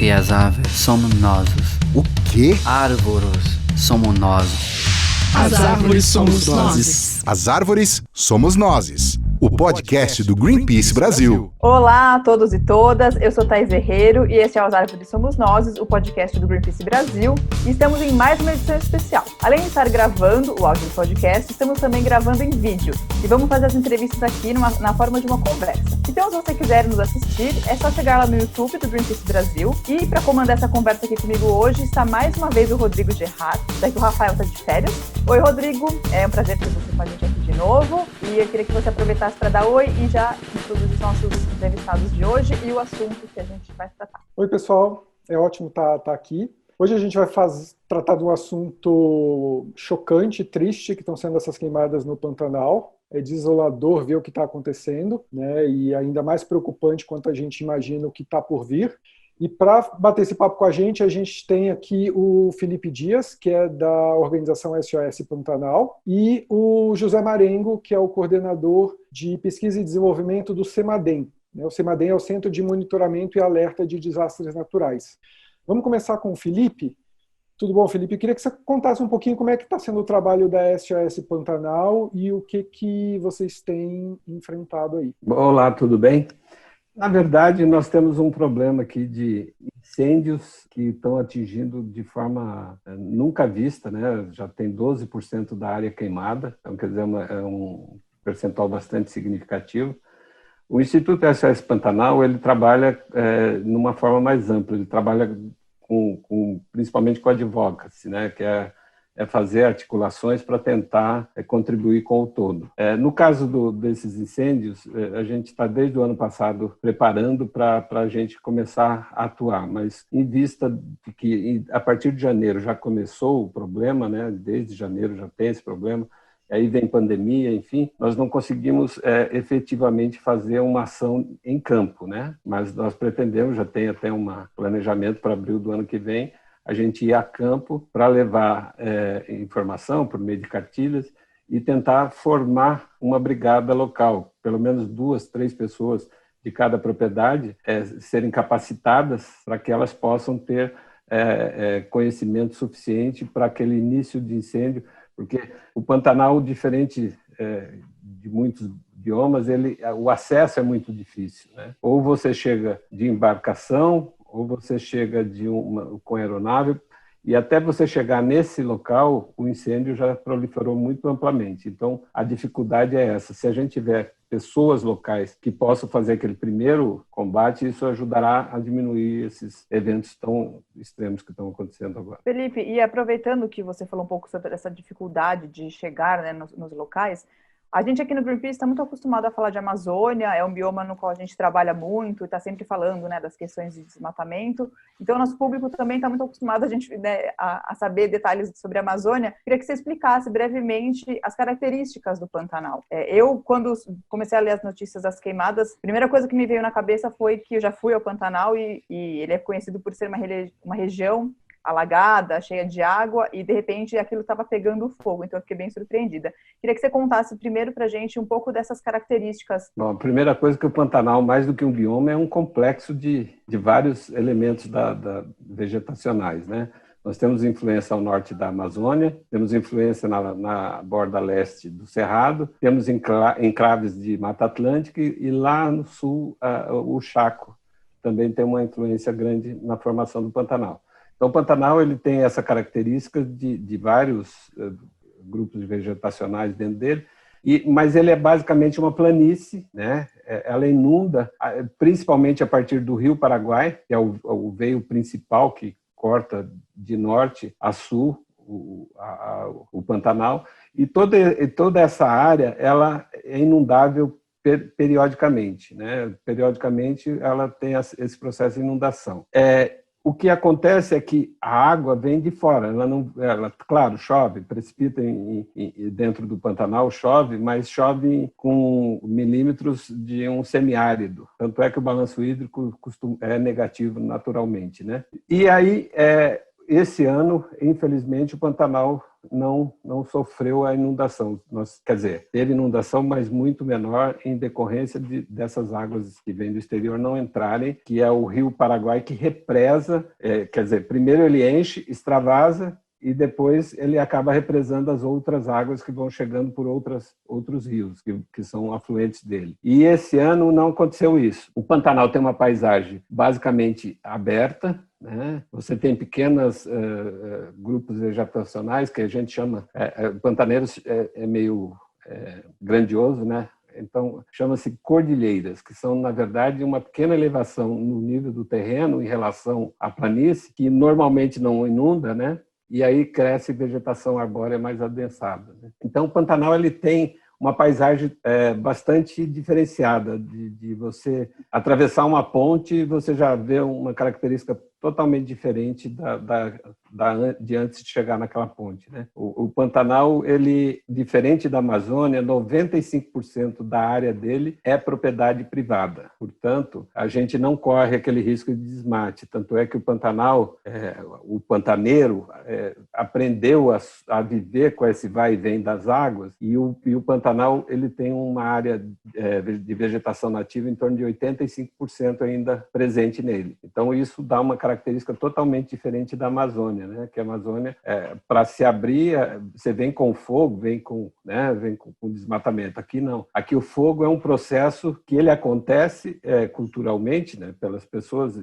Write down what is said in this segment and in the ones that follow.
E as aves somos nós. O quê? Árvores somos nós. As árvores somos nós. As árvores somos nós. O podcast do Greenpeace Brasil. Olá a todos e todas, eu sou Thaís Herreiro e esse é As Árvores Somos Nós, o podcast do Greenpeace Brasil, e estamos em mais uma edição especial. Além de estar gravando o áudio do podcast, estamos também gravando em vídeo e vamos fazer as entrevistas aqui na forma de uma conversa. Então, se você quiser nos assistir, é só chegar lá no YouTube do Greenpeace Brasil, e para comandar essa conversa aqui comigo hoje está mais uma vez o Rodrigo Gerard, daqui o Rafael está de férias. Oi, Rodrigo, é um prazer ter você com a gente aqui de novo, e eu queria que você aproveitasse para dar oi e já introduzir os nossos entrevistados de hoje e o assunto que a gente vai tratar. Oi, pessoal, é ótimo estar aqui. Hoje a gente vai tratar de um assunto chocante, triste, que estão sendo essas queimadas no Pantanal. É desolador ver o que está acontecendo, né? E ainda mais preocupante quanto a gente imagina o que está por vir. E para bater esse papo com a gente tem aqui o Felipe Dias, que é da organização SOS Pantanal, e o José Marengo, que é o coordenador de pesquisa e desenvolvimento do CEMADEM. O CEMADEM é o Centro de Monitoramento e Alerta de Desastres Naturais. Vamos começar com o Felipe. Tudo bom, Felipe? Eu queria que você contasse um pouquinho como é que está sendo o trabalho da SOS Pantanal e o que vocês têm enfrentado aí. Olá, tudo bem? Na verdade, nós temos um problema aqui de incêndios que estão atingindo de forma nunca vista, né? Já tem 12% da área queimada, então quer dizer, é um percentual bastante significativo. O Instituto SOS Pantanal, ele trabalha numa forma mais ampla, ele trabalha principalmente com advocacy, né? Que é fazer articulações para tentar contribuir com o todo. No caso desses incêndios, a gente está desde o ano passado preparando para a gente começar a atuar, mas em vista de que a partir de janeiro já começou o problema, né? Desde janeiro já tem esse problema, aí vem pandemia, enfim, nós não conseguimos efetivamente fazer uma ação em campo, né? Mas nós pretendemos, já tem até um planejamento para abril do ano que vem, a gente ir a campo para levar informação por meio de cartilhas e tentar formar uma brigada local, pelo menos 2, 3 pessoas de cada propriedade serem capacitadas para que elas possam ter conhecimento suficiente para aquele início de incêndio, porque o Pantanal, diferente de muitos biomas, o acesso é muito difícil, né? Ou você chega de embarcação, ou você chega com aeronave, e até você chegar nesse local, o incêndio já proliferou muito amplamente. Então, a dificuldade é essa. Se a gente tiver pessoas locais que possam fazer aquele primeiro combate, isso ajudará a diminuir esses eventos tão extremos que estão acontecendo agora. Felipe, e aproveitando que você falou um pouco sobre essa dificuldade de chegar, né, nos locais, a gente aqui no Greenpeace está muito acostumado a falar de Amazônia, é um bioma no qual a gente trabalha muito e está sempre falando, né, das questões de desmatamento. Então, o nosso público também está muito acostumado a saber detalhes sobre a Amazônia. Queria que você explicasse brevemente as características do Pantanal. Eu, quando comecei a ler as notícias das queimadas, a primeira coisa que me veio na cabeça foi que eu já fui ao Pantanal e ele é conhecido por ser uma região alagada, cheia de água, e de repente aquilo estava pegando fogo, então eu fiquei bem surpreendida. Queria que você contasse primeiro para a gente um pouco dessas características. Bom, a primeira coisa é que o Pantanal, mais do que um bioma, é um complexo de vários elementos vegetacionais, né? Nós temos influência ao norte da Amazônia, temos influência na borda leste do Cerrado, temos enclaves de Mata Atlântica e lá no sul o Chaco também tem uma influência grande na formação do Pantanal. Então, o Pantanal ele tem essa característica de vários grupos vegetacionais dentro dele, mas ele é basicamente uma planície, né? Ela inunda, principalmente a partir do Rio Paraguai, que é o veio principal que corta de norte a sul o Pantanal, e toda essa área ela é inundável periodicamente, né? Periodicamente ela tem esse processo de inundação. O que acontece é que a água vem de fora, claro, chove, precipita dentro do Pantanal, chove, mas chove com milímetros de um semiárido. Tanto é que o balanço hídrico é negativo naturalmente, né? E aí, esse ano, infelizmente, o Pantanal não sofreu a inundação. Quer dizer, teve inundação, mas muito menor em decorrência dessas águas que vêm do exterior não entrarem, que é o Rio Paraguai que represa, quer dizer, primeiro ele enche, extravasa, e depois ele acaba represando as outras águas que vão chegando por outros rios, que são afluentes dele. E esse ano não aconteceu isso. O Pantanal tem uma paisagem basicamente aberta, né? Você tem pequenos grupos vegetacionais, que a gente chama... Pantaneiros é meio grandioso, né? Então, chama-se cordilheiras, que são, na verdade, uma pequena elevação no nível do terreno em relação à planície, que normalmente não inunda, né? E aí cresce vegetação arbórea mais adensada, né? Então, o Pantanal ele tem uma paisagem bastante diferenciada, de você atravessar uma ponte e você já vê uma característica totalmente diferente de antes de chegar naquela ponte, né? O Pantanal, ele, diferente da Amazônia, 95% da área dele é propriedade privada. Portanto, a gente não corre aquele risco de desmate. Tanto é que o Pantanal, o pantaneiro, aprendeu a viver com esse vai e vem das águas, e o Pantanal ele tem uma área de vegetação nativa em torno de 85% ainda presente nele. Então, isso dá uma característica totalmente diferente da Amazônia, né? Que a Amazônia, para se abrir, você vem com fogo, vem com desmatamento. Aqui não. Aqui o fogo é um processo que ele acontece culturalmente, né? Pelas pessoas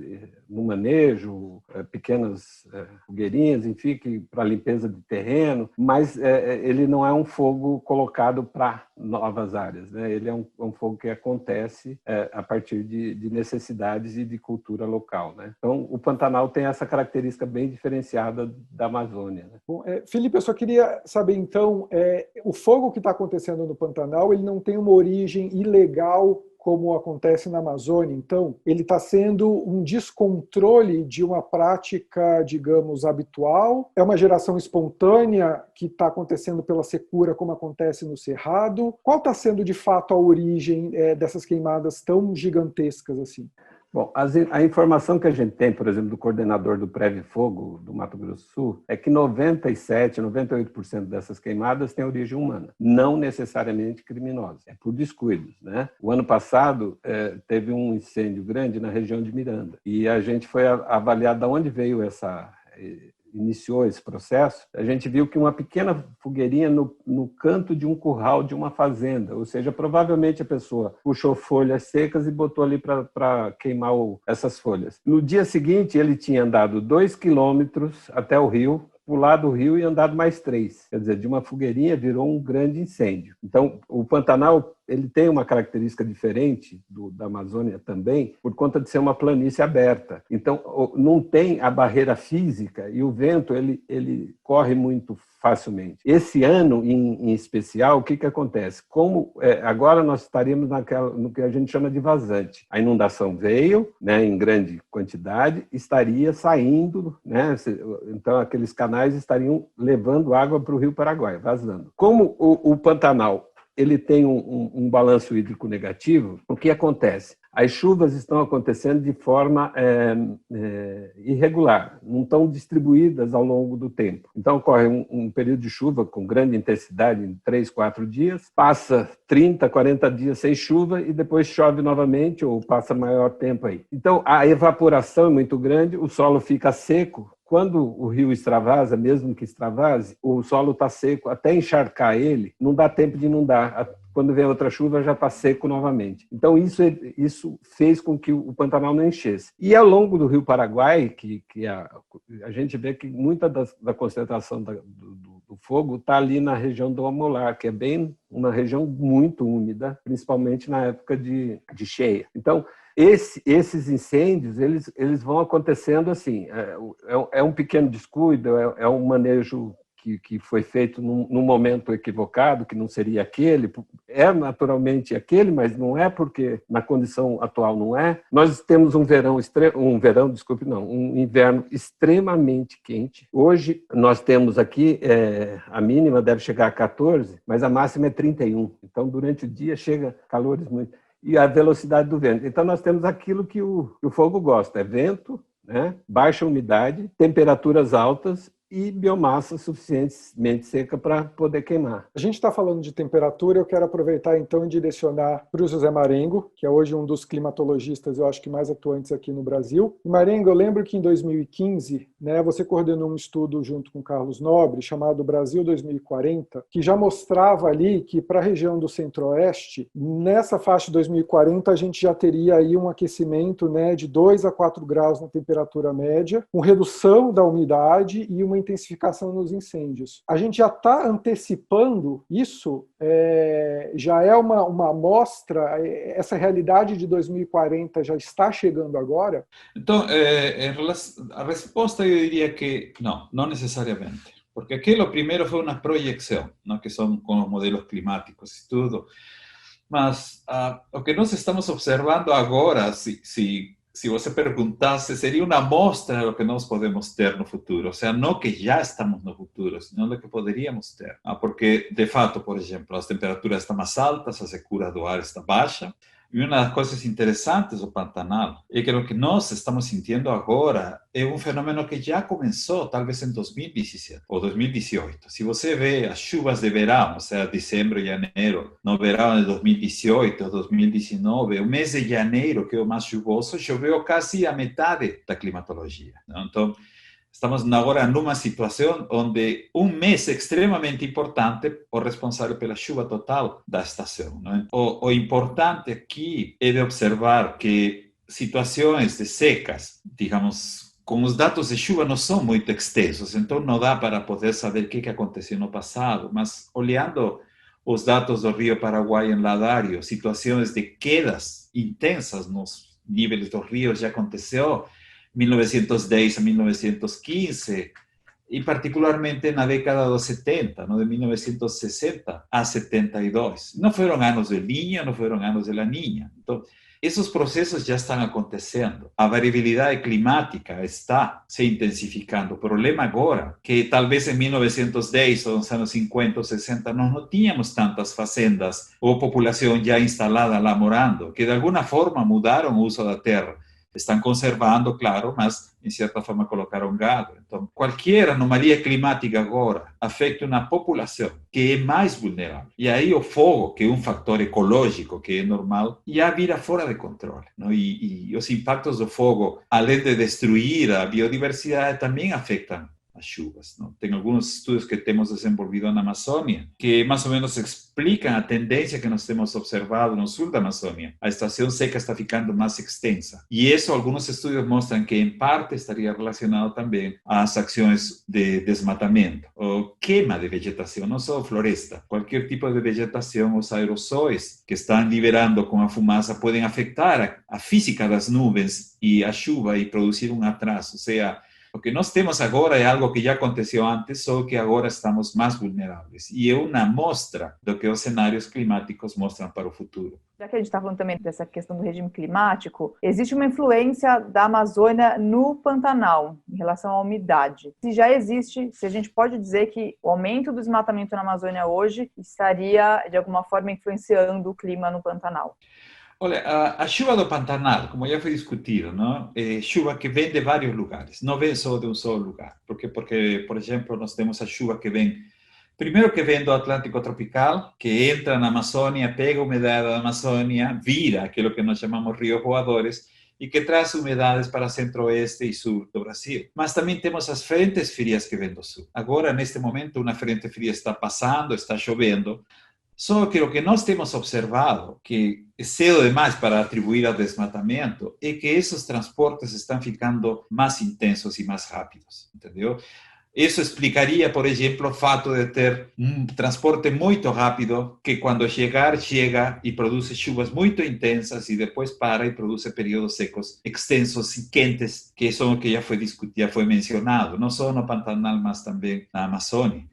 no manejo, pequenas fogueirinhas, enfim, para limpeza de terreno, mas ele não é um fogo colocado para novas áreas, né? Ele é um fogo que acontece a partir de necessidades e de cultura local, né? Então, o Pantanal tem essa característica bem diferenciada da Amazônia, né? Bom, Felipe, eu só queria saber, então, o fogo que está acontecendo no Pantanal, ele não tem uma origem ilegal como acontece na Amazônia, então ele está sendo um descontrole de uma prática, digamos, habitual? É uma geração espontânea que está acontecendo pela secura, como acontece no Cerrado? Qual está sendo, de fato, a origem dessas queimadas tão gigantescas assim? Bom, a informação que a gente tem, por exemplo, do coordenador do Preve Fogo do Mato Grosso do Sul, é que 97%, 98% dessas queimadas têm origem humana, não necessariamente criminosa, é por descuidos, né? O ano passado teve um incêndio grande na região de Miranda, e a gente foi avaliar de onde veio iniciou esse processo. A gente viu que uma pequena fogueirinha no canto de um curral de uma fazenda, ou seja, provavelmente a pessoa puxou folhas secas e botou ali para queimar essas folhas. No dia seguinte, ele tinha andado 2 quilômetros até o rio, pulado o rio e andado mais 3. Quer dizer, de uma fogueirinha virou um grande incêndio. Então, o Pantanal ele tem uma característica diferente da Amazônia também, por conta de ser uma planície aberta. Então, não tem a barreira física e o vento ele corre muito facilmente. Esse ano, em especial, o que acontece? Como agora nós estaríamos no que a gente chama de vazante. A inundação veio, né, em grande quantidade, estaria saindo, né, então aqueles canais estariam levando água para o Rio Paraguai, vazando. Como o Pantanal ele tem um balanço hídrico negativo, o que acontece? As chuvas estão acontecendo de forma irregular, não estão distribuídas ao longo do tempo. Então, ocorre um período de chuva com grande intensidade, em 3, 4 dias, passa 30, 40 dias sem chuva e depois chove novamente ou passa maior tempo aí. Então, a evaporação é muito grande, o solo fica seco. Quando o rio extravasa, mesmo que extravase, o solo está seco, até encharcar ele, não dá tempo de inundar. Quando vem outra chuva, já está seco novamente. Então, isso fez com que o Pantanal não enchesse. E ao longo do Rio Paraguai, que a gente vê que muita da concentração do fogo está ali na região do Amolar, que é bem uma região muito úmida, principalmente na época de cheia. Então, esses incêndios, eles vão acontecendo assim, é um pequeno descuido, é um manejo que foi feito num momento equivocado, que não seria aquele, é naturalmente aquele, mas não é porque na condição atual não é. Nós temos um inverno extremamente quente. Hoje nós temos aqui, a mínima deve chegar a 14, mas a máxima é 31. Então durante o dia chega calores muito... E a velocidade do vento. Então, nós temos aquilo que o fogo gosta, é vento, né? Baixa umidade, temperaturas altas e biomassa suficientemente seca para poder queimar. A gente está falando de temperatura, eu quero aproveitar então e direcionar para o José Marengo, que é hoje um dos climatologistas, eu acho que mais atuantes aqui no Brasil. E Marengo, eu lembro que em 2015, né, você coordenou um estudo junto com Carlos Nobre, chamado Brasil 2040, que já mostrava ali que para a região do Centro-Oeste, nessa faixa de 2040, a gente já teria aí um aquecimento, né, de 2 a 4 graus na temperatura média, com redução da umidade e uma intensificação nos incêndios. A gente já está antecipando isso, já é uma amostra, essa realidade de 2040 já está chegando agora? Então, a resposta eu diria que não necessariamente. Porque aquilo primeiro foi uma projeção, ¿no? Que são com os modelos climáticos e tudo. Mas o que nós estamos observando agora, se você perguntasse, seria uma amostra do que nós podemos ter no futuro. Ou seja, não que já estamos no futuro, senão do que poderíamos ter. Porque, de fato, por exemplo, as temperaturas estão mais altas, a secura do ar está baixa. E uma das coisas interessantes do Pantanal é que o que nós estamos sentindo agora é um fenômeno que já começou, talvez em 2017 ou 2018. Se você vê as chuvas de verão, ou seja, dezembro e janeiro, no verão de 2018, 2019, o mês de janeiro, que é o mais chuvoso, choveu quase a metade da climatologia, não? Então, estamos agora numa situação onde um mês extremamente importante, o responsável pela chuva total da estação, não é? O importante aqui é de observar que situações de secas, digamos, com os dados de chuva não são muito extensos, então não dá para poder saber o que aconteceu no passado, mas olhando os dados do Rio Paraguai em Ladário, situações de quedas intensas nos níveis dos rios já aconteceu 1910 a 1915, e particularmente na década dos 70, ¿no? De 1960 a 72. Não foram anos de Niño, não foram anos de La Niña. Então, esses processos já estão acontecendo. A variabilidade climática está se intensificando. O problema agora é que talvez em 1910 ou nos anos 50 ou 60 nós não tínhamos tantas fazendas ou população já instalada lá morando, que de alguma forma mudaram o uso da terra. Estão conservando, claro, mas, em certa forma, colocaram gado. Então, qualquer anomalia climática agora afeta uma população que é mais vulnerável. E aí o fogo, que é um fator ecológico, que é normal, já vira fora de controle, não? E os impactos do fogo, além de destruir a biodiversidade, também afetam as chuvas, não? Tem alguns estudos que temos desenvolvido na Amazônia que mais ou menos explicam a tendência que nós temos observado no sul da Amazônia. A estação seca está ficando mais extensa. E isso, alguns estudos mostram que, em parte, estaria relacionado também às ações de desmatamento, ou queima de vegetação, não só floresta. Qualquer tipo de vegetação, os aerossóis que estão liberando com a fumaça podem afetar a física das nuvens e a chuva e produzir um atraso. Ou seja, o que nós temos agora é algo que já aconteceu antes, só que agora estamos mais vulneráveis. E é uma amostra do que os cenários climáticos mostram para o futuro. Já que a gente está falando também dessa questão do regime climático, existe uma influência da Amazônia no Pantanal, em relação à umidade. Se já existe, se a gente pode dizer que o aumento do desmatamento na Amazônia hoje estaria, de alguma forma, influenciando o clima no Pantanal. Olha, a chuva do Pantanal, como já foi discutido, não? É chuva que vem de vários lugares, não vem só de um só lugar. Porque, por exemplo, nós temos a chuva que vem, primeiro que vem do Atlântico tropical, que entra na Amazônia, pega a umidade da Amazônia, vira aquilo que nós chamamos rios voadores, e que traz umidades para centro-oeste e sul do Brasil. Mas também temos as frentes frias que vêm do sul. Agora, neste momento, uma frente fria está passando, está chovendo. Só que o que nós temos observado, que é cedo demais para atribuir ao desmatamento, é que esses transportes estão ficando mais intensos e mais rápidos, entendeu? Isso explicaria, por exemplo, o fato de ter um transporte muito rápido, que quando chegar, chega e produz chuvas muito intensas e depois para e produz períodos secos extensos e quentes, que são o que já foi discutido, já foi mencionado, não só no Pantanal, mas também na Amazônia.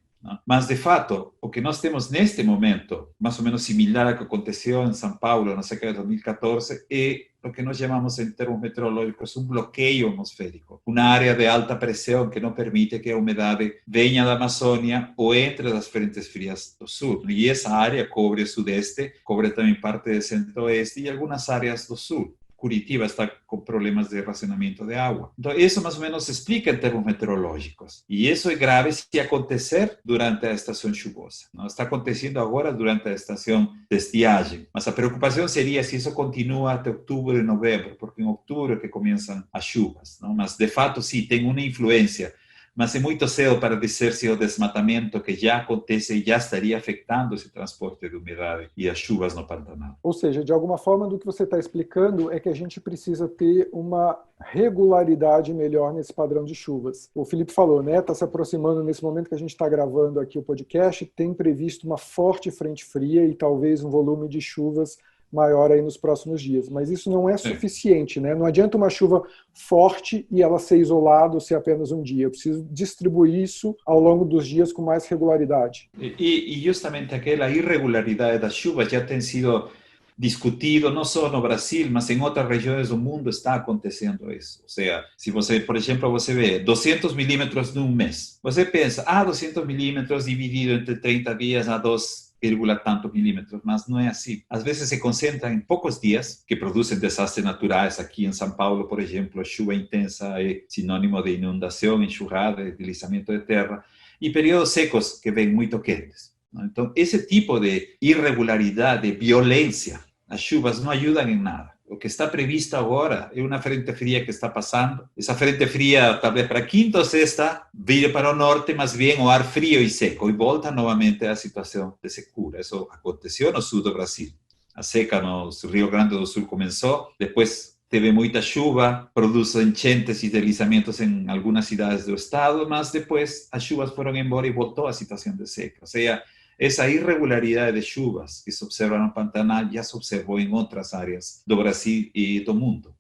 Mas, de fato, o que nós temos neste momento, mais ou menos similar ao que aconteceu em São Paulo na década de 2014, é o que nós chamamos em termos meteorológicos um bloqueio atmosférico, uma área de alta pressão que não permite que a umidade venha da Amazônia ou entre das frentes frias do sul. E essa área cobre o sudeste, cobre também parte do centro-oeste e algumas áreas do sul. Curitiba está com problemas de racionamento de água. Então, isso mais ou menos se explica em termos meteorológicos. E isso é grave se acontecer durante a estação chuvosa. Não está acontecendo agora durante a estação de estiagem. Mas a preocupação seria se isso continua até outubro e novembro, porque em outubro é que começam as chuvas. Não? Mas, de fato, sim, tem uma influência. Mas é muito cedo para dizer se o desmatamento que já acontece já estaria afetando esse transporte de umidade e as chuvas no Pantanal. Ou seja, de alguma forma, do que você está explicando é que a gente precisa ter uma regularidade melhor nesse padrão de chuvas. O Felipe falou, né? Está se aproximando nesse momento que a gente está gravando aqui o podcast, tem previsto uma forte frente fria e talvez um volume de chuvas maior aí nos próximos dias. Mas isso não é suficiente, né? Não adianta uma chuva forte e ela ser isolada ou ser apenas um dia. Eu preciso distribuir isso ao longo dos dias com mais regularidade. E justamente aquela irregularidade das chuvas já tem sido discutido não só no Brasil, mas em outras regiões do mundo está acontecendo isso. Ou seja, se você, por exemplo, você vê 200 milímetros num mês, você pensa, 200 milímetros dividido entre 30 dias a 2 tantos milímetros, mas não é assim. Às vezes se concentra em poucos dias, que produzem desastres naturais. Aqui em São Paulo, por exemplo, a chuva intensa é sinônimo de inundação, enxurrada, deslizamento de terra, e períodos secos que vêm muito quentes. Então, esse tipo de irregularidade, de violência, as chuvas não ajudam em nada. O que está previsto agora é uma frente fria que está passando. Essa frente fria, talvez para quinta ou sexta, vira para o norte, mas vem o ar frio e seco e volta novamente à situação de secura. Isso aconteceu no sul do Brasil. A seca no Rio Grande do Sul começou, depois teve muita chuva, produz enchentes e deslizamentos em algumas cidades do estado, mas depois as chuvas foram embora e voltou à situação de seca. Ou seja, essa irregularidade de chuvas que se observa no Pantanal já se observou em outras áreas do Brasil e do mundo.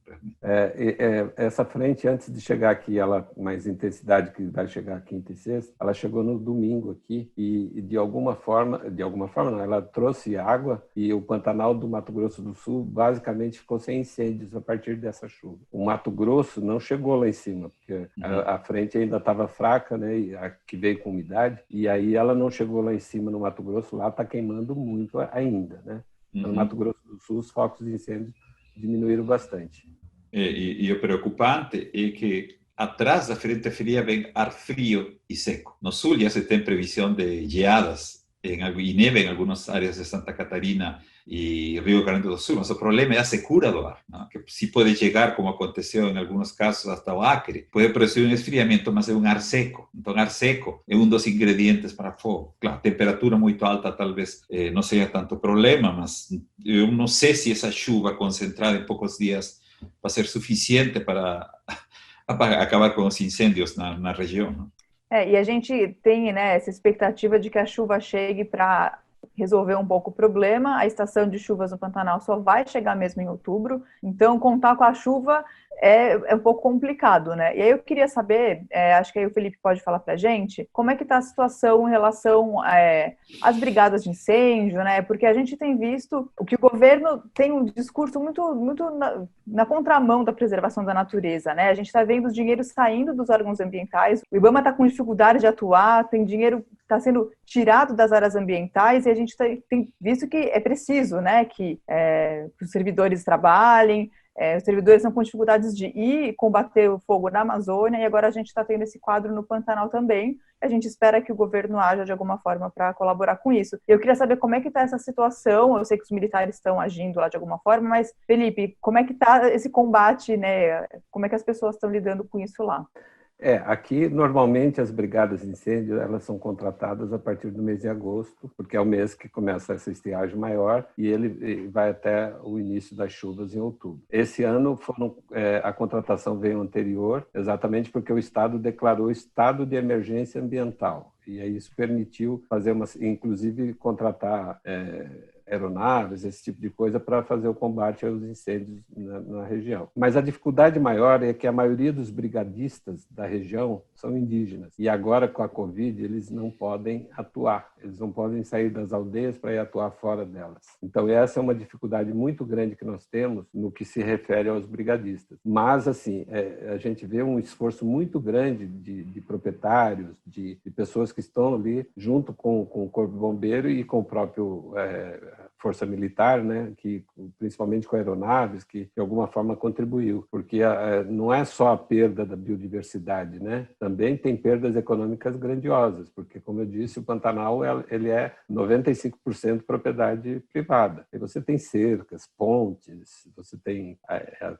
Essa frente, antes de chegar aqui, ela mais intensidade que vai chegar quinta e sexta, ela chegou no domingo aqui e de alguma forma não, ela trouxe água e o Pantanal do Mato Grosso do Sul basicamente ficou sem incêndios a partir dessa chuva. O Mato Grosso não chegou lá em cima, porque a frente ainda estava fraca, né, e a que veio com umidade, e aí ela não chegou lá em cima no Mato Grosso, lá está queimando muito ainda, né? No Mato Grosso do Sul, os focos de incêndio diminuíram bastante. E o preocupante é que atrás da frente fria vem ar frio e seco. No sul já se tem previsão de geadas e neve em algumas áreas de Santa Catarina e Rio Grande do Sul, mas o problema é a secura do ar, não? Que se pode chegar, como aconteceu em alguns casos, até o Acre, pode produzir um esfriamento, mas é um ar seco. Então, ar seco é um dos ingredientes para fogo. Claro, temperatura muito alta talvez não seja tanto problema, mas eu não sei se essa chuva concentrada em poucos dias vai ser suficiente para acabar com os incêndios na região. Não? E a gente tem, né, essa expectativa de que a chuva chegue para resolver um pouco o problema. A estação de chuvas no Pantanal só vai chegar mesmo em outubro, então contar com a chuva é um pouco complicado, né? E aí eu queria saber, acho que aí o Felipe pode falar pra gente, como é que está a situação em relação às brigadas de incêndio, né? Porque a gente tem visto que o governo tem um discurso muito na contramão da preservação da natureza, né? A gente está vendo os dinheiros saindo dos órgãos ambientais, o IBAMA está com dificuldade de atuar, tem dinheiro que está sendo tirado das áreas ambientais e a gente tem visto que é preciso, né? Que os servidores trabalhem, os servidores estão com dificuldades de ir combater o fogo na Amazônia e agora a gente está tendo esse quadro no Pantanal também. A gente espera que o governo haja de alguma forma para colaborar com isso. Eu queria saber como é que está essa situação. Eu sei que os militares estão agindo lá de alguma forma, mas, Felipe, como é que está esse combate, né? Como é que as pessoas estão lidando com isso lá? Aqui, normalmente, as brigadas de incêndio elas são contratadas a partir do mês de agosto, porque é o mês que começa essa estiagem maior e ele vai até o início das chuvas em outubro. Esse ano, a contratação veio anterior, exatamente porque o Estado declarou estado de emergência ambiental. E aí isso permitiu fazer inclusive contratar aeronaves, esse tipo de coisa, para fazer o combate aos incêndios na região. Mas a dificuldade maior é que a maioria dos brigadistas da região são indígenas. E agora, com a Covid, eles não podem atuar. Eles não podem sair das aldeias para ir atuar fora delas. Então, essa é uma dificuldade muito grande que nós temos no que se refere aos brigadistas. Mas, assim, a gente vê um esforço muito grande de proprietários, de pessoas que estão ali junto com o Corpo de Bombeiro e com o próprio força militar, né, que principalmente com aeronaves, que de alguma forma contribuiu, porque não é só a perda da biodiversidade, né, também tem perdas econômicas grandiosas, porque, como eu disse, o Pantanal ele é 95% propriedade privada. E você tem cercas, pontes, você tem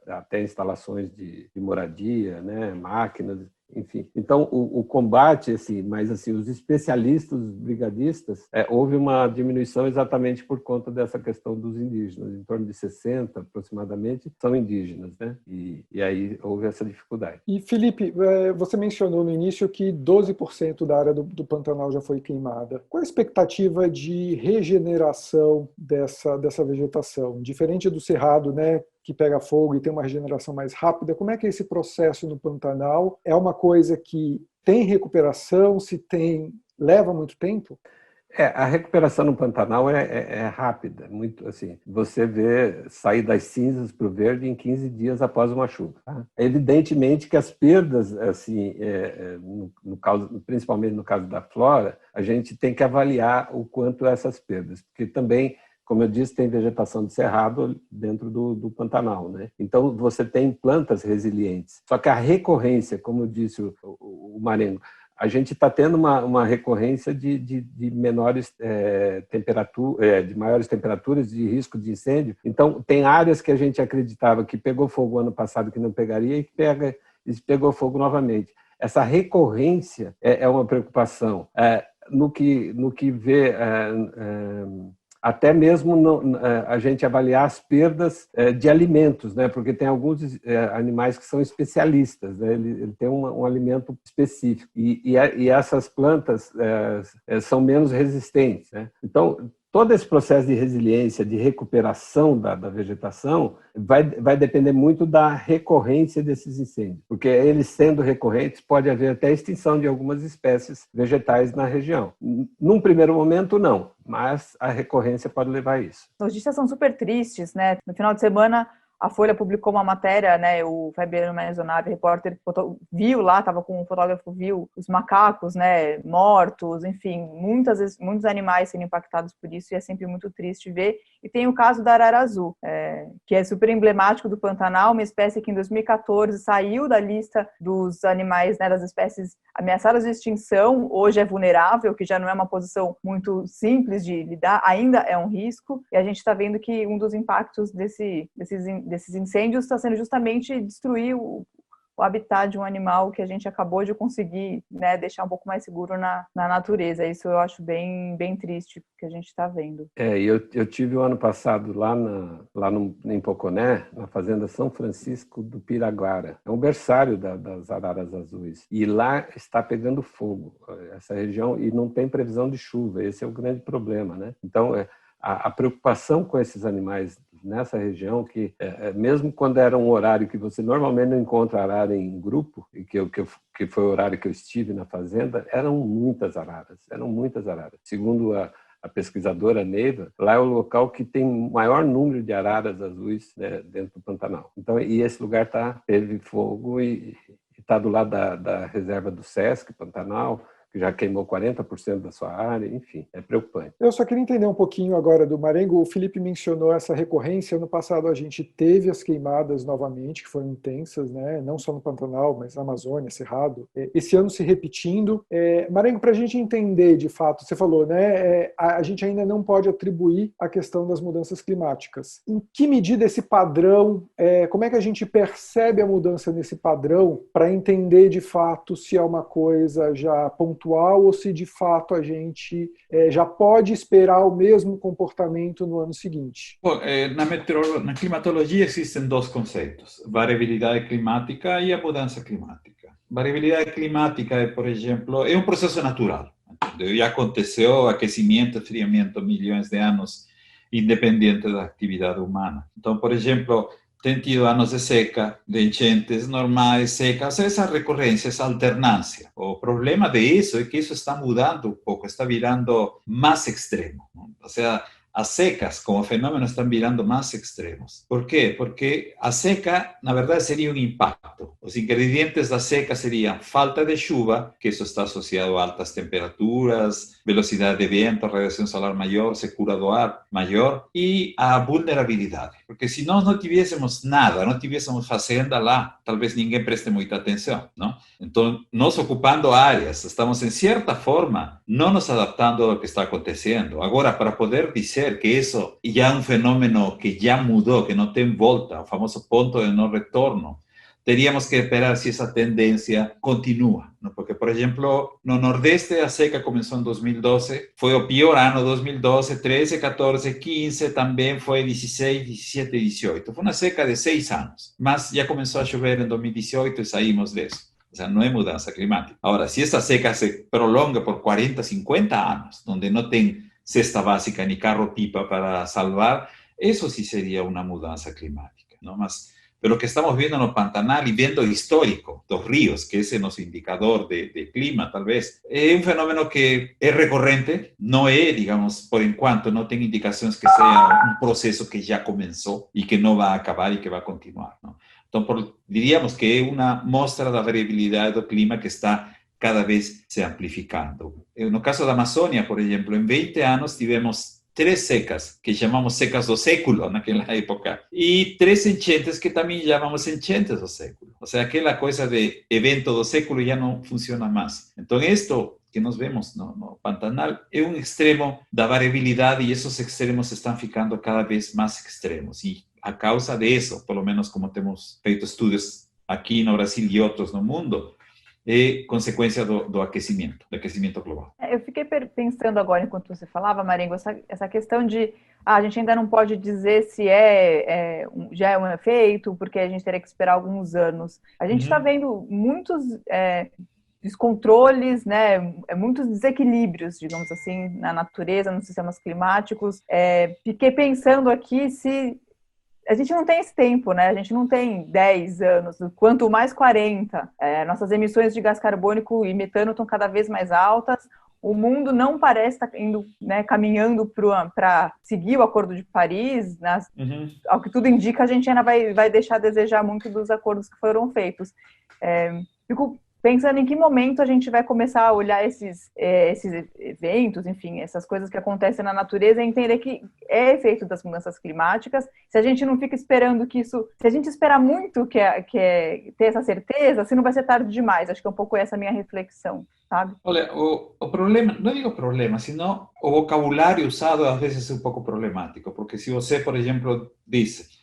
até instalações de moradia, né, máquinas, enfim. Então, o combate, assim, mas assim, os especialistas, os brigadistas, houve uma diminuição exatamente por conta dessa questão dos indígenas. Em torno de 60, aproximadamente, são indígenas, né? E aí houve essa dificuldade. E, Felipe, você mencionou no início que 12% da área do Pantanal já foi queimada. Qual a expectativa de regeneração dessa vegetação? Diferente do Cerrado, né, que pega fogo e tem uma regeneração mais rápida, como é que é esse processo no Pantanal? É uma coisa que tem recuperação, leva muito tempo? A recuperação no Pantanal é rápida, muito assim. Você vê sair das cinzas para o verde em 15 dias após uma chuva. Tá? Evidentemente que as perdas, assim, principalmente no caso da flora, a gente tem que avaliar o quanto essas perdas, porque também, como eu disse, tem vegetação de cerrado dentro do Pantanal, né? Então, você tem plantas resilientes. Só que a recorrência, como disse o Marengo, a gente está tendo uma recorrência de menores de maiores temperaturas, de risco de incêndio. Então, tem áreas que a gente acreditava que pegou fogo ano passado que não pegaria e pegou fogo novamente. Essa recorrência é uma preocupação. No que vê... até mesmo a gente avaliar as perdas de alimentos, né? Porque tem alguns animais que são especialistas, né? Ele tem um alimento específico e essas plantas são menos resistentes, né? Então, todo esse processo de resiliência, de recuperação da vegetação, vai depender muito da recorrência desses incêndios, porque eles sendo recorrentes, pode haver até extinção de algumas espécies vegetais na região. Num primeiro momento, não, mas a recorrência pode levar a isso. As notícias são super tristes, né? No final de semana, a Folha publicou uma matéria, né? O Fabiano Maisonave, repórter, viu lá, estava com um fotógrafo, viu os macacos, né? Mortos, enfim, muitos animais sendo impactados por isso, e é sempre muito triste ver. E tem o caso da arara azul, que é super emblemático do Pantanal, uma espécie que em 2014 saiu da lista dos animais, né? Das espécies ameaçadas de extinção, hoje é vulnerável, que já não é uma posição muito simples de lidar, ainda é um risco, e a gente está vendo que um dos impactos desses incêndios está sendo justamente destruir o habitat de um animal que a gente acabou de conseguir, né, deixar um pouco mais seguro na natureza. Isso eu acho bem, bem triste, que a gente está vendo. Eu tive o ano passado lá em Poconé, na fazenda São Francisco do Piraguara. É um berçário das araras azuis. E lá está pegando fogo, essa região, e não tem previsão de chuva. Esse é o grande problema, né? Então, a preocupação com esses animais nessa região, que mesmo quando era um horário que você normalmente não encontra arara em grupo, e que foi o horário que eu estive na fazenda, eram muitas araras. Segundo a pesquisadora Neiva, lá é o local que tem o maior número de araras azuis, né, dentro do Pantanal. Então, e esse lugar teve fogo e está do lado da reserva do Sesc Pantanal, que já queimou 40% da sua área, enfim, é preocupante. Eu só queria entender um pouquinho agora do Marengo. O Felipe mencionou essa recorrência. No passado a gente teve as queimadas novamente, que foram intensas, né? Não só no Pantanal, mas na Amazônia, Cerrado. Esse ano se repetindo. Marengo, para a gente entender de fato, você falou, né? A gente ainda não pode atribuir a questão das mudanças climáticas. Em que medida esse padrão, como é que a gente percebe a mudança nesse padrão para entender de fato se é uma coisa já pontual ou se de fato a gente já pode esperar o mesmo comportamento no ano seguinte? Bom, na climatologia existem dois conceitos: variabilidade climática e a mudança climática. Variabilidade climática por exemplo, é um processo natural. Já aconteceu aquecimento, esfriamento, milhões de anos, independente da atividade humana. Então, por exemplo, tem tido anos de seca, de enchentes normais, secas, essa recorrência, essa alternância. O problema de isso é que isso está mudando um pouco, está virando mais extremo. Ou seja, as secas como fenómeno estão virando mais extremos. Por quê? Porque a seca, na verdade, seria um impacto. Os ingredientes da seca seriam falta de chuva, que isso está associado a altas temperaturas, velocidade de vento, radiação solar maior, secura do ar maior e a vulnerabilidade. Porque se nós não tivéssemos nada, não tivéssemos fazenda lá, talvez ninguém preste muita atenção, não? Então, nós ocupando áreas, estamos, em certa forma, não nos adaptando ao que está acontecendo. Agora, para poder dizer que isso já é um fenômeno que já mudou, que não tem volta, o famoso ponto de não retorno, teríamos que esperar se essa tendência continua, ¿no? Porque, por exemplo, no Nordeste a seca começou em 2012, foi o pior ano 2012, 13, 14, 15, também foi 16, 17 e 18. Foi uma seca de 6 anos, mas já começou a chover em 2018 e saímos disso. O sea, no es mudanza climática. Ahora, si esta seca se prolonga por 40, 50 años, donde no tem cesta básica ni carro-pipa para salvar, eso sí sería una mudanza climática, ¿no? Pero lo que estamos viendo en el Pantanal y viendo histórico, los ríos, que ese es nuestro indicador de clima, tal vez, es un fenómeno que es recurrente, no es, digamos, por enquanto, no tiene indicaciones que sea un proceso que ya comenzó y que no va a acabar y que va a continuar, ¿no? Então, diríamos que é uma mostra da variabilidade do clima que está cada vez se amplificando. No caso da Amazônia, por exemplo, em 20 anos tivemos 3 secas, que chamamos secas do século naquela época, e 3 enchentes que também chamamos enchentes do século. Ou seja, aquela coisa de evento do século já não funciona mais. Então, isto que nós vemos no Pantanal é um extremo da variabilidade e esses extremos estão ficando cada vez mais extremos. E a causa de eso, por lo menos como temos feito estudos aqui no Brasil e outros no mundo, é consequência do aquecimento global. Eu fiquei pensando agora, enquanto você falava, Marengo, essa questão de a gente ainda não pode dizer se já é um efeito, porque a gente teria que esperar alguns anos. A gente está vendo muitos descontroles, né, muitos desequilíbrios, digamos assim, na natureza, nos sistemas climáticos. Fiquei pensando aqui se a gente não tem esse tempo, né? A gente não tem 10 anos, quanto mais 40. Nossas emissões de gás carbônico e metano estão cada vez mais altas. O mundo não parece estar indo, né, caminhando para seguir o Acordo de Paris. Ao que tudo indica, a gente ainda vai deixar a desejar muito dos acordos que foram feitos. Fico pensando em que momento a gente vai começar a olhar esses eventos, enfim, essas coisas que acontecem na natureza e entender que é efeito das mudanças climáticas. Se a gente não fica esperando que isso... Se a gente esperar muito ter essa certeza, se não vai ser tarde demais. Acho que é um pouco essa a minha reflexão, sabe? Olha, o problema, não digo problema, sino o vocabulário usado às vezes é um pouco problemático, porque se você, por exemplo, diz...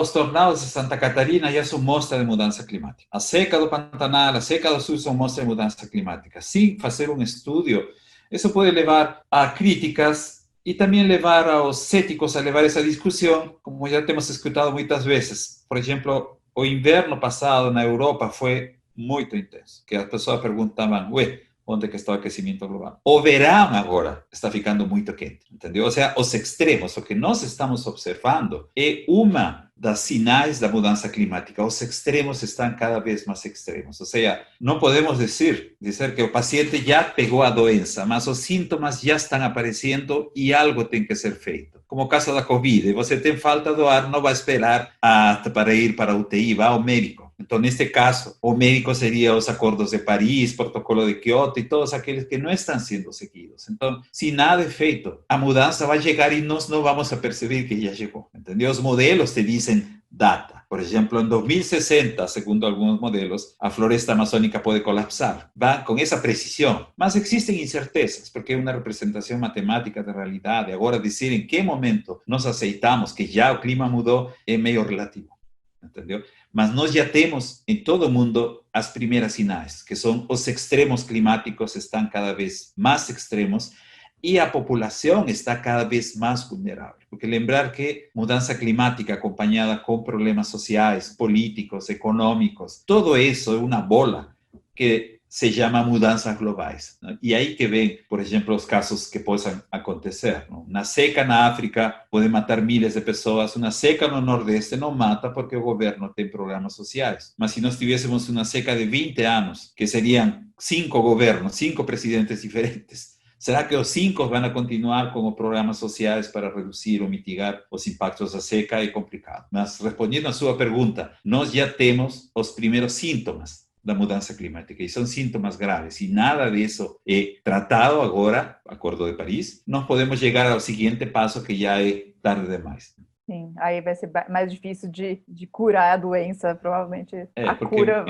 os tornados de Santa Catarina já são mostra de mudança climática. A seca do Pantanal, a seca do Sul são mostra de mudança climática. Sem fazer um estudo, isso pode levar a críticas e também levar aos céticos a levar essa discussão, como já temos escutado muitas vezes. Por exemplo, o inverno passado na Europa foi muito intenso, que as pessoas perguntavam, onde que está o aquecimento global? O verão agora está ficando muito quente, entendeu? Ou seja, os extremos, o que nós estamos observando é uma das sinais da mudança climática. Os extremos estão cada vez mais extremos. Ou seja, não podemos dizer que o paciente já pegou a doença, mas os sintomas já estão aparecendo e algo tem que ser feito. Como o caso da Covid, você tem falta do ar, não vai esperar para ir para a UTI, vai ao médico. Então, neste caso, o médico seria os acordos de Paris, protocolo de Kyoto e todos aqueles que não estão sendo seguidos. Então, se nada é feito, a mudança vai chegar e nós não vamos a perceber que já chegou. Entendeu? Os modelos te dizem data. Por exemplo, em 2060, segundo alguns modelos, a floresta amazônica pode colapsar. Va com essa precisão. Mas existem incertezas, porque é uma representação matemática da realidade. Agora, dizer em que momento nós aceitamos que já o clima mudou é meio relativo. Entendeu? Mas nós já temos em todo o mundo as primeiras sinais, que são os extremos climáticos estão cada vez mais extremos e a população está cada vez mais vulnerável. Porque lembrar que mudança climática acompanhada com problemas sociais, políticos, econômicos, tudo isso é uma bola que se chama mudanças globais, né? E aí que vem, por exemplo, os casos que possam acontecer, né? Uma seca na África pode matar milhares de pessoas, uma seca no Nordeste não mata porque o governo tem programas sociais. Mas se nós tivéssemos uma seca de 20 anos, que seriam 5 governos, 5 presidentes diferentes, Será que os 5 vão continuar como programas sociais para reduzir ou mitigar os impactos da seca? É complicado. Mas, respondendo à sua pergunta, nós já temos os primeiros sintomas da mudança climática, e são sintomas graves, e nada disso é tratado agora, Acordo de Paris, nós podemos chegar ao seguinte passo, que já é tarde demais. Sim, aí vai ser mais difícil de curar a doença, provavelmente cura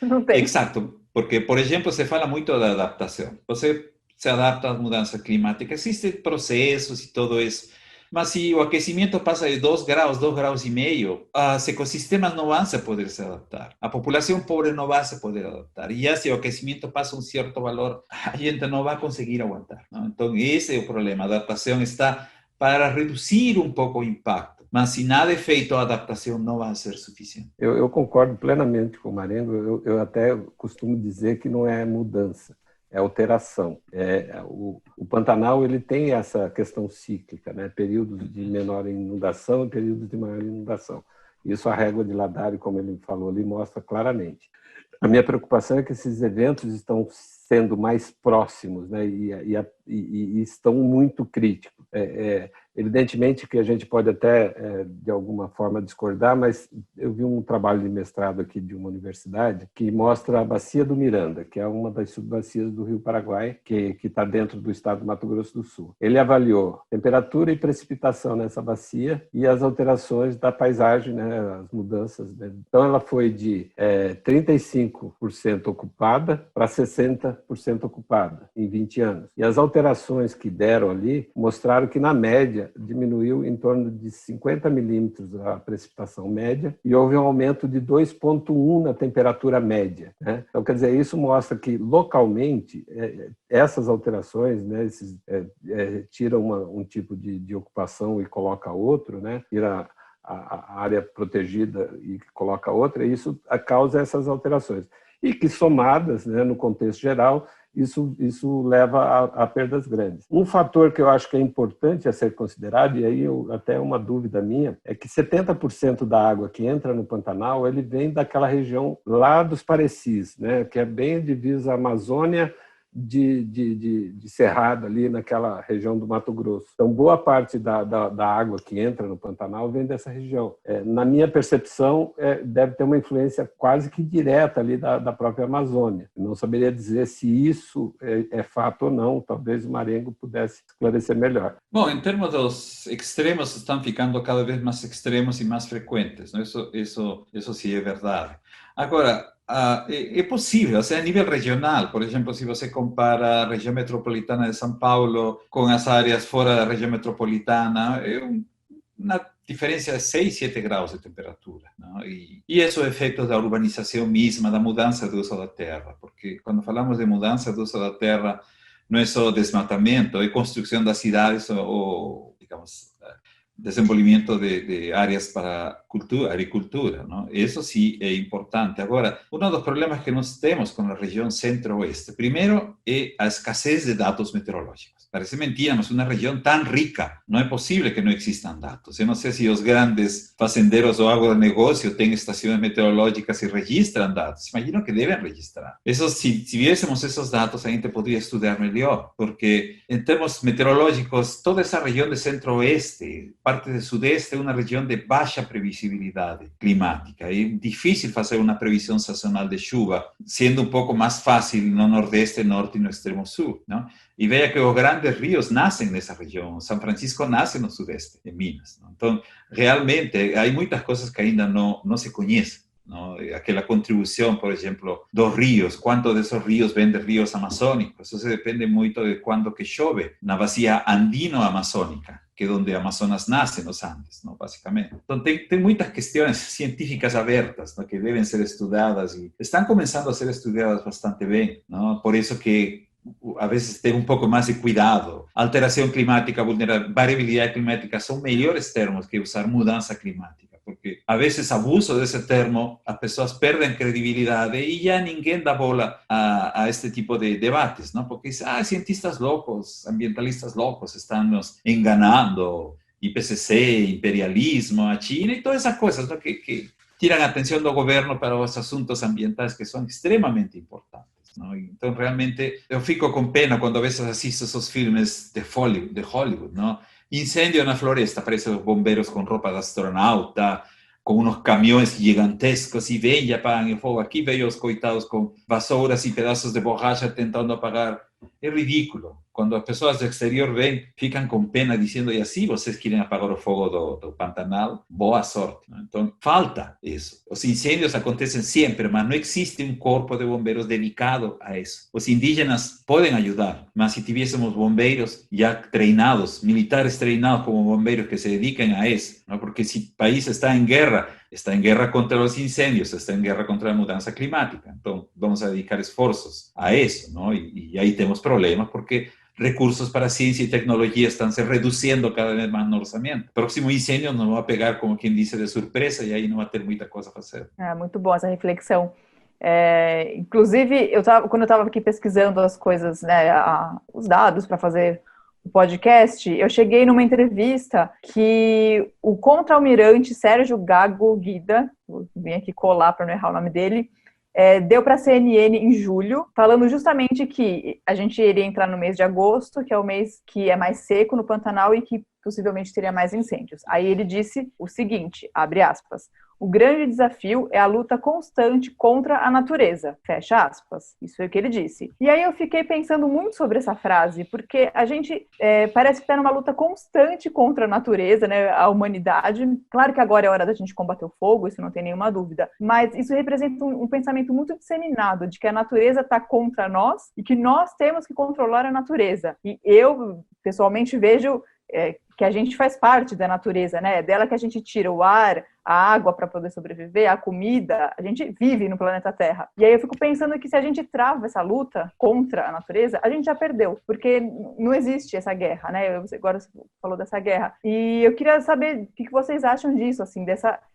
não tem. Exato, porque, por exemplo, se fala muito da adaptação. Você se adapta à mudança climática, existem processos e tudo isso, mas se o aquecimento passa de 2 graus, 2,5 graus, os ecossistemas não vão se poder se adaptar. A população pobre não vai se poder adaptar. E já se o aquecimento passa um certo valor, a gente não vai conseguir aguentar, não? Então, esse é o problema. A adaptação está para reduzir um pouco o impacto. Mas se nada é feito, a adaptação não vai ser suficiente. Eu concordo plenamente com o Marengo. Eu até costumo dizer que não é mudança, é alteração. O Pantanal ele tem essa questão cíclica, né? Períodos de menor inundação e períodos de maior inundação. Isso a régua de Ladari, como ele falou ali, mostra claramente. A minha preocupação é que esses eventos estão sendo mais próximos, né? E estão muito críticos. Evidentemente que a gente pode até, de alguma forma, discordar, mas eu vi um trabalho de mestrado aqui de uma universidade que mostra a Bacia do Miranda, que é uma das subbacias do Rio Paraguai, que está dentro do estado do Mato Grosso do Sul. Ele avaliou temperatura e precipitação nessa bacia e as alterações da paisagem, né, as mudanças, né? Então, ela foi de 35% ocupada para 60% ocupada em 20 anos. E as alterações que deram ali mostraram que, na média, diminuiu em torno de 50 milímetros a precipitação média e houve um aumento de 2,1 na temperatura média, né? Então, quer dizer, isso mostra que, localmente, essas alterações, né, tiram um tipo de ocupação e coloca outro, né? Tira a área protegida e coloca outra, e isso causa essas alterações. E que, somadas, né, no contexto geral, isso leva a perdas grandes. Um fator que eu acho que é importante a ser considerado, e aí até uma dúvida minha, é que 70% da água que entra no Pantanal, ele vem daquela região lá dos Parecis, né, que é bem divisa a Amazônia de Cerrado, ali naquela região do Mato Grosso. Então, boa parte da água que entra no Pantanal vem dessa região. Na minha percepção, deve ter uma influência quase que direta ali da própria Amazônia. Eu não saberia dizer se isso é fato ou não. Talvez o Marengo pudesse esclarecer melhor. Bom, em termos dos extremos, estão ficando cada vez mais extremos e mais frequentes, né? Isso sim é verdade. Agora, é possível, a nível regional, por exemplo, se você compara a região metropolitana de São Paulo com as áreas fora da região metropolitana, é uma diferença de 6, 7 graus de temperatura, não? E isso é efeito da urbanização mesma, da mudança do uso da terra, porque quando falamos de mudança do uso da terra, não é só desmatamento, é construção das cidades ou digamos, desenvolvimento de áreas para agricultura, não? Isso sim é importante. Agora, um dos problemas que nós temos com a região centro-oeste, primeiro, é a escassez de dados meteorológicos. Parece mentira, mas uma região tão rica, não é possível que não existam dados. Eu não sei se os grandes fazendeiros ou agronegócio têm estações meteorológicas e registram dados. Imagino que devem registrar. Isso, se tivéssemos esses dados, a gente poderia estudar melhor, porque em termos meteorológicos, toda essa região de centro-oeste, parte do sudeste, é uma região de baixa previsibilidade climática. É difícil fazer uma previsão sazonal de chuva, sendo um pouco mais fácil no nordeste, norte e no extremo sul, não? E veja que os grandes rios nascem nessa região. São Francisco nasce no sudeste, em Minas, não? Então, realmente, há muitas coisas que ainda não se conhecem, não? Aquela contribuição, por exemplo, dos rios, quanto desses rios vêm de rios amazônicos, isso depende muito de quando que chove na bacia andino-amazônica, que é onde Amazonas nasce, nos Andes, não? Basicamente. Então, tem muitas questões científicas abertas, não? Que devem ser estudadas e estão começando a ser estudadas bastante bem, não? Por isso que a vezes ter um pouco mais de cuidado. Alteração climática, variabilidade climática são melhores termos que usar mudança climática, porque a vezes abuso desse termo, as pessoas perdem credibilidade e já ninguém dá bola a este tipo de debates, não? Porque cientistas loucos, ambientalistas loucos estão nos enganando, IPCC, imperialismo, a China e todas essas coisas, não? Que tiram a atenção do governo para os assuntos ambientais que são extremamente importantes. não? Então, realmente, eu fico com pena quando às vezes assisto esses filmes de Hollywood, não? Incêndio na floresta, aparecem os bombeiros com roupa de astronauta, com uns caminhões gigantescos e vêm e apagam o fogo. Aqui veio os coitados com vassouras e pedaços de borracha tentando apagar. É ridículo. Quando as pessoas do exterior vêm, ficam com pena dizendo, e assim vocês querem apagar o fogo do Pantanal? Boa sorte. Então, falta isso. Os incêndios acontecem sempre, mas não existe um corpo de bombeiros dedicado a isso. Os indígenas podem ajudar, mas se tivéssemos bombeiros já treinados, militares treinados como bombeiros que se dediquem a isso, não? Porque se o país está em guerra contra os incêndios, está em guerra contra a mudança climática. Então, vamos a dedicar esforços a isso, não? E aí temos problemas, porque recursos para ciência e tecnologia estão se reduzindo cada vez mais no orçamento. O próximo incêndio nos vai pegar, como quem disse, de surpresa, e aí não vai ter muita coisa a fazer. Muito bom essa reflexão. Inclusive, quando eu estava aqui pesquisando as coisas, né, os dados para fazer o podcast, eu cheguei numa entrevista que o contra-almirante Sérgio Gago Guida, vim aqui colar para não errar o nome dele, deu para a CNN em julho, falando justamente que a gente iria entrar no mês de agosto, que é o mês que é mais seco no Pantanal e que possivelmente teria mais incêndios. Aí ele disse o seguinte, abre aspas, o grande desafio é a luta constante contra a natureza, fecha aspas. Isso foi o que ele disse. E aí eu fiquei pensando muito sobre essa frase, porque a gente parece que está numa luta constante contra a natureza, né, a humanidade. Claro que agora é hora da gente combater o fogo, isso não tem nenhuma dúvida, mas isso representa um pensamento muito disseminado de que a natureza está contra nós e que nós temos que controlar a natureza. E eu, pessoalmente, vejo que a gente faz parte da natureza, né? É dela que a gente tira o ar, a água para poder sobreviver, a comida, a gente vive no planeta Terra. E aí eu fico pensando que se a gente trava essa luta contra a natureza, a gente já perdeu, porque não existe essa guerra, né? Agora você falou dessa guerra. E eu queria saber o que vocês acham disso, assim,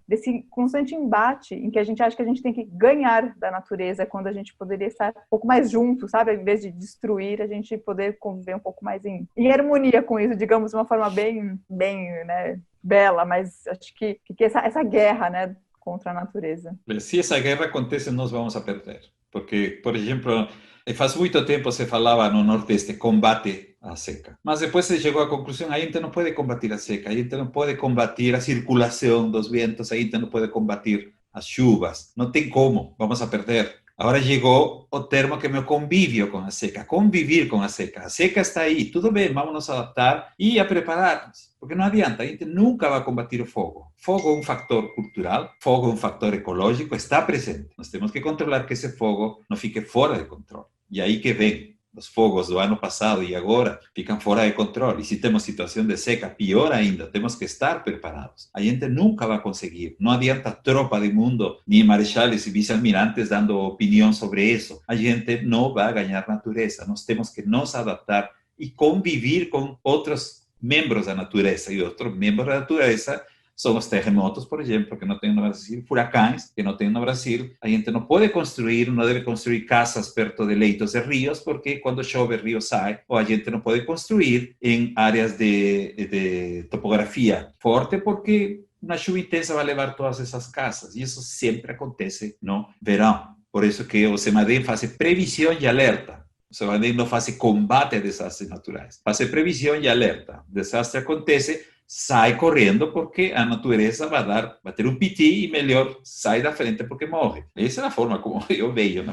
desse constante embate em que a gente acha que a gente tem que ganhar da natureza quando a gente poderia estar um pouco mais junto, sabe? Ao invés de destruir, a gente poder conviver um pouco mais em harmonia com isso, digamos, de uma forma bem, né, bela, mas acho que essa guerra, né, contra a natureza. Se essa guerra acontece, nós vamos a perder. Porque, por exemplo, faz muito tempo se falava no Nordeste combate a seca. Mas depois se chegou à conclusão, a gente não pode combater a seca, a gente não pode combater a circulação dos ventos, a gente não pode combater as chuvas. Não tem como, vamos a perder. Agora chegou o termo que é meu convívio com a seca, convivir com a seca. A seca está aí, tudo bem, vamos nos adaptar e a preparar-nos. Porque não adianta, a gente nunca vai combater o fogo. Fogo é um fator cultural, fogo é um fator ecológico, está presente. Nós temos que controlar que esse fogo não fique fora de controle. E aí que vem. Os fogos do ano passado e agora ficam fora de controle. E se temos situação de seca, pior ainda, temos que estar preparados. A gente nunca vai conseguir. Não adianta tropa do mundo, nem marechales e vice-almirantes dando opinião sobre isso. A gente não vai ganhar natureza. Nós temos que nos adaptar e conviver com outros membros da natureza. E outros membros da natureza são os terremotos, por exemplo, que não tem no Brasil, furacões, que não tem no Brasil. A gente não pode construir, não deve construir casas perto de leitos de rios, porque quando chove o rio sai, ou a gente não pode construir em áreas de topografia forte, porque uma chuva intensa vai levar todas essas casas. E isso sempre acontece no verão. Por isso que o CEMADEM faz previsão e alerta. O CEMADEM não faz combate a desastres naturais. Faz previsão e alerta. O desastre acontece, sai correndo porque a natureza vai ter um piti e melhor sai da frente porque morre. Essa é a forma como eu vejo.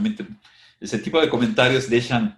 Esse tipo de comentários deixam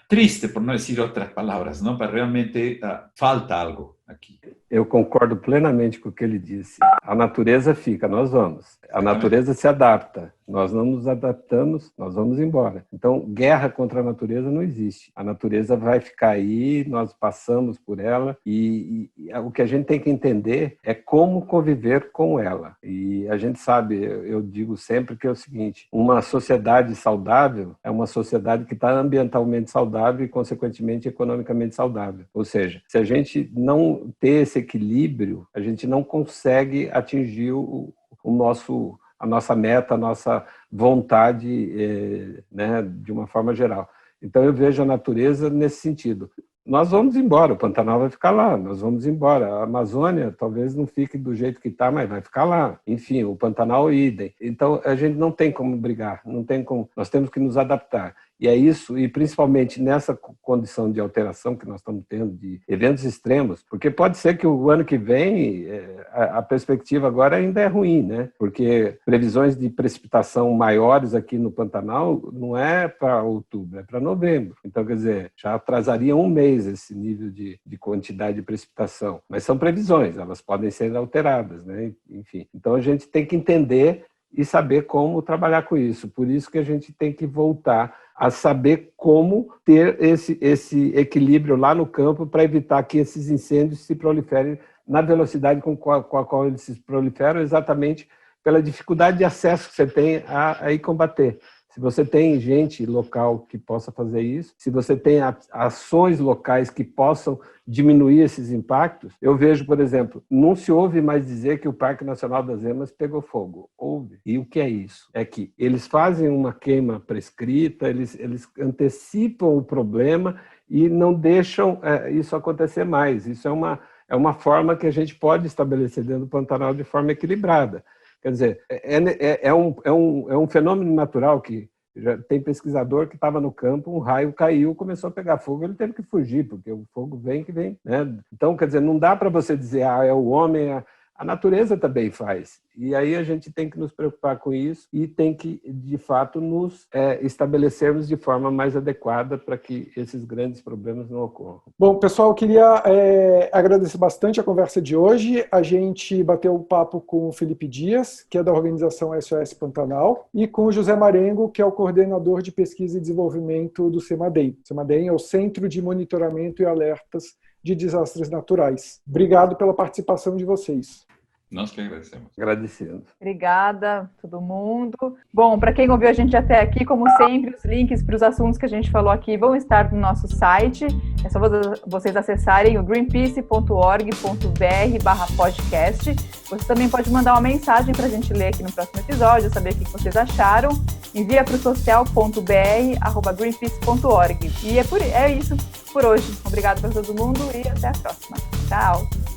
triste, por não dizer outras palavras, não? Para realmente falta algo aqui. Eu concordo plenamente com o que ele disse. A natureza fica, nós vamos. A natureza se adapta. Nós não nos adaptamos, nós vamos embora. Então, guerra contra a natureza não existe. A natureza vai ficar aí, nós passamos por ela e o que a gente tem que entender é como conviver com ela. E a gente sabe, eu digo sempre que é o seguinte, uma sociedade saudável é uma sociedade que está ambientalmente saudável e, consequentemente, economicamente saudável. Ou seja, se a gente não ter esse equilíbrio, a gente não consegue atingir a nossa meta, a nossa vontade, né, de uma forma geral. Então, eu vejo a natureza nesse sentido. Nós vamos embora, o Pantanal vai ficar lá, nós vamos embora. A Amazônia talvez não fique do jeito que está, mas vai ficar lá. Enfim, o Pantanal idem. Então, a gente não tem como brigar, não tem como. Nós temos que nos adaptar. E é isso, e principalmente nessa condição de alteração que nós estamos tendo, de eventos extremos, porque pode ser que o ano que vem a perspectiva agora ainda é ruim, né? Porque previsões de precipitação maiores aqui no Pantanal não é para outubro, é para novembro. Então, quer dizer, já atrasaria um mês esse nível de quantidade de precipitação. Mas são previsões, elas podem ser alteradas, né? Enfim, então a gente tem que entender e saber como trabalhar com isso. Por isso que a gente tem que voltar a saber como ter esse equilíbrio lá no campo para evitar que esses incêndios se proliferem na velocidade com a qual eles se proliferam, exatamente pela dificuldade de acesso que você tem a ir combater. Se você tem gente local que possa fazer isso, se você tem ações locais que possam diminuir esses impactos, eu vejo, por exemplo, não se ouve mais dizer que o Parque Nacional das Emas pegou fogo. Ouve. E o que é isso? É que eles fazem uma queima prescrita, eles antecipam o problema e não deixam isso acontecer mais. Isso é uma forma que a gente pode estabelecer dentro do Pantanal de forma equilibrada. Quer dizer, é um fenômeno natural que já tem pesquisador que estava no campo, um raio caiu, começou a pegar fogo, ele teve que fugir, porque o fogo vem que vem, né? Então, quer dizer, não dá para você dizer, é o homem, a natureza também faz. E aí a gente tem que nos preocupar com isso e tem que, de fato, nos estabelecermos de forma mais adequada para que esses grandes problemas não ocorram. Bom, pessoal, eu queria agradecer bastante a conversa de hoje. A gente bateu um papo com o Felipe Dias, que é da organização SOS Pantanal, e com o José Marengo, que é o coordenador de pesquisa e desenvolvimento do CEMADEM. O CEMADEM é o Centro de Monitoramento e Alertas de Desastres Naturais. Obrigado pela participação de vocês. Nós que agradecemos. Agradecendo. Obrigada, todo mundo. Bom, para quem ouviu a gente até aqui, como sempre, os links para os assuntos que a gente falou aqui vão estar no nosso site. É só vocês acessarem o greenpeace.org.br/podcast. Você também pode mandar uma mensagem para a gente ler aqui no próximo episódio, saber o que vocês acharam. Envia para o social.br@greenpeace.org. E é isso por hoje. Obrigado para todo mundo e até a próxima. Tchau!